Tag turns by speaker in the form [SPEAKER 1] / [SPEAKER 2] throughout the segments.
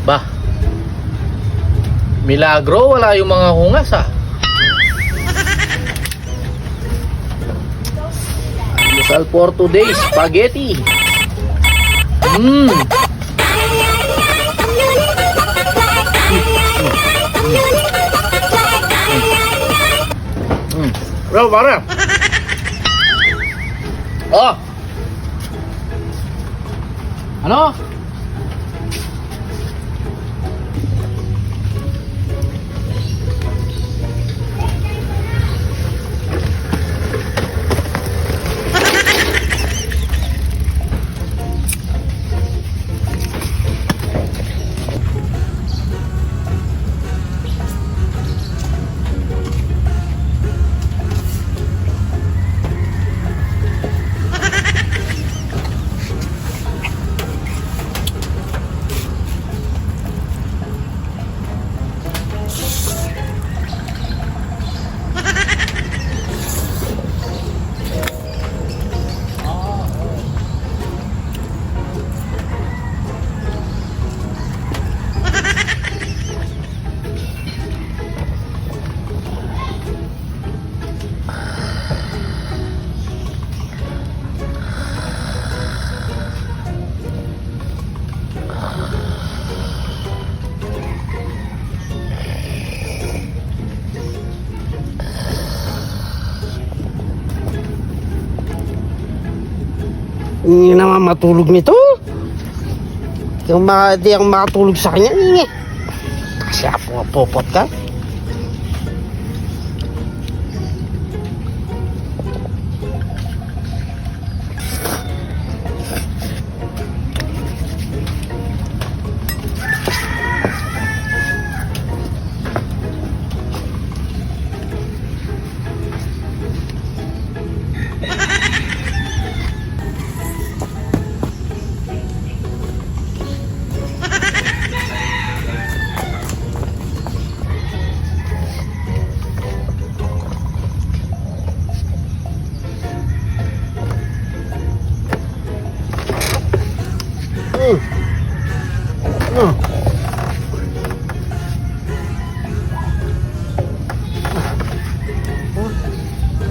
[SPEAKER 1] Bah, milagro, wala yung mga hungas Almusal for today, spaghetti. Bro, pare. Oh. Ano?
[SPEAKER 2] Hindi naman matulog nito. Di ako makatulog sa kanya. Kasi ako popot ka.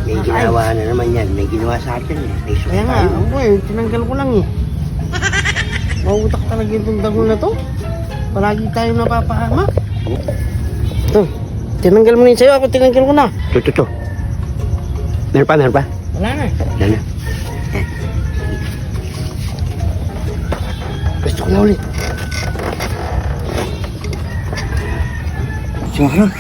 [SPEAKER 3] May ginawa na naman yan. May ginawa sa akin eh. May
[SPEAKER 2] Kaya nga, tinanggal ko lang eh. Mautak talaga itong dagol na to. Palagi tayo napapahamak. Ito, tinanggal mo na yun sa'yo. Ako tinanggal ko na.
[SPEAKER 3] Ito. Meron pa?
[SPEAKER 2] Wala na.
[SPEAKER 3] Wala na.
[SPEAKER 2] Gusto ko na ulit.
[SPEAKER 3] Sumahan.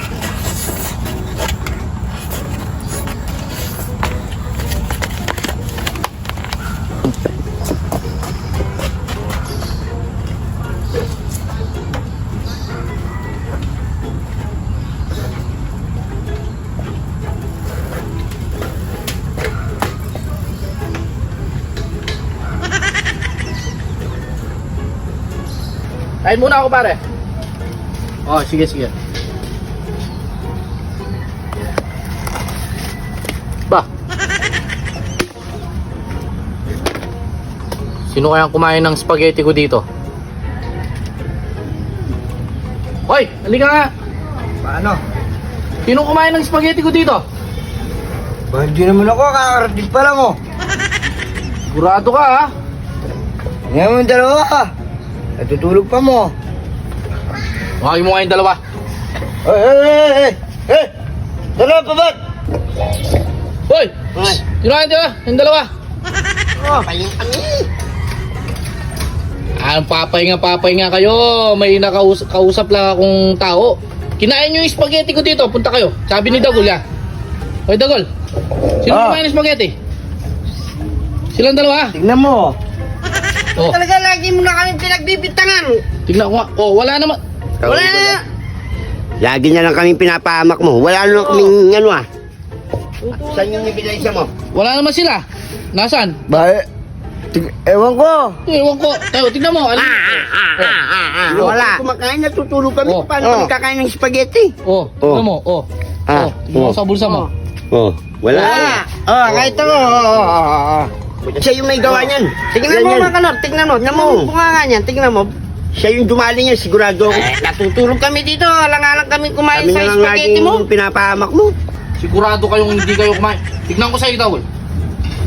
[SPEAKER 1] Kain muna ako, pare. Oh, sige. Bah. Sino kayang kumain ng spaghetti ko dito? Hoy, halika nga.
[SPEAKER 3] Paano?
[SPEAKER 1] Sino kumain ng spaghetti ko dito?
[SPEAKER 3] Ba, hindi naman ako. Kakarating pa lang oh.
[SPEAKER 1] Sigurado ka, ha?
[SPEAKER 3] Ngayon mo dalawa ka. Natutulog pa mo.
[SPEAKER 1] Huwagin mo kayong dalawa.
[SPEAKER 3] Hey! Dalawa pa ba't?
[SPEAKER 1] Hoy! Sino kayo dito? Yung dalawa.
[SPEAKER 3] Oh, kayong kami.
[SPEAKER 1] Papahinga kayo. May kausap lang akong tao. Kinain nyo yung spaghetti ko dito. Punta kayo. Sabi ni Dagol, ya. Hoy, Dagol. Sino kumain ng spaghetti? Silang dalawa.
[SPEAKER 3] Tingnan mo.
[SPEAKER 1] Oh,
[SPEAKER 2] Talaga lagi mo na kami pinagbibintangan.
[SPEAKER 1] tignan ko nga. Oh, wala naman.
[SPEAKER 2] Wala na.
[SPEAKER 3] Lagi na lang kami pinapahamak mo. Wala na kaming ano ah. Saan yung ebidensya mo?
[SPEAKER 1] Wala naman sila. Nasaan?
[SPEAKER 3] Ewan ko.
[SPEAKER 1] Ewan ko. Tayo, tignan mo.
[SPEAKER 3] Wala. Kumakain, natutulog kami.
[SPEAKER 1] Oh.
[SPEAKER 3] Paano kami kakain ng spaghetti?
[SPEAKER 1] Oh, tignan mo. Oh. Tignan mo sa bulsa mo.
[SPEAKER 3] Oh, wala.
[SPEAKER 2] Kahit ako.
[SPEAKER 3] Siya yung may gawa niyan.
[SPEAKER 2] Tingnan mo mga kanor, tingnan mo. Tingnan mo, bunga nga niyan, tingnan mo.
[SPEAKER 3] Siya yung dumali niya, sigurado ako.
[SPEAKER 2] Natutulog kami dito, alang-alang kami kumain
[SPEAKER 3] Kami
[SPEAKER 2] sa
[SPEAKER 3] na lang
[SPEAKER 2] spaghetti
[SPEAKER 3] laging
[SPEAKER 2] mo.
[SPEAKER 3] pinapahamak mo.
[SPEAKER 1] Sigurado kayong hindi kayo kumain. Tignan ko sa'yo, Dagol.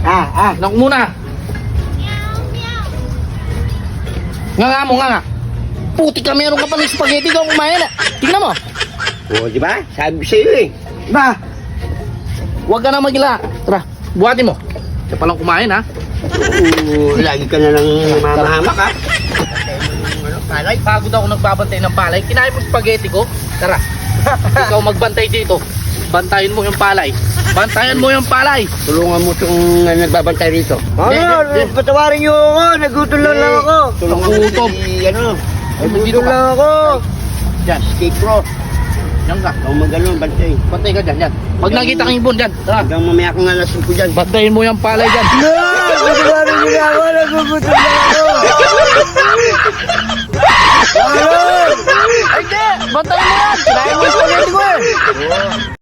[SPEAKER 1] Tignan ko muna. Nga mo, nga. Puti ka, meron ka pa ng spaghetti ka kumain. Tignan mo.
[SPEAKER 3] Oo, di ba? Sabi ko sa'yo eh.
[SPEAKER 2] Ba?
[SPEAKER 1] Huwag ka na magila. Tara, buhatin mo. Siya palang kumain, ha?
[SPEAKER 3] Oo, lagi ka na lang mamahamak ha.
[SPEAKER 1] Palay, pagod ako nagbabantay ng palay. Kinain mo spaghetti ko. Tara, ikaw magbantay dito. Bantayin mo yung palay. Bantayan mo yung palay.
[SPEAKER 3] Tulungan mo itong nagbabantay rito.
[SPEAKER 2] Patawarin niyo ako, nagutom lang ako.
[SPEAKER 3] Tulungan mo
[SPEAKER 1] Nagutom.
[SPEAKER 3] si, ano,
[SPEAKER 1] Dito ka.
[SPEAKER 2] ako.
[SPEAKER 1] Diyan,
[SPEAKER 3] Skate Pro.
[SPEAKER 1] diyan ka.
[SPEAKER 3] Huwag magano, bantay.
[SPEAKER 1] Bantay ka dyan, dyan. Pag nakita kang ibon dyan, tara.
[SPEAKER 3] Hanggang mamaya kang alas 5 dyan.
[SPEAKER 1] Bantayin mo yung palay dyan.
[SPEAKER 2] Patawarin niyo ako, nagugutom lang ako.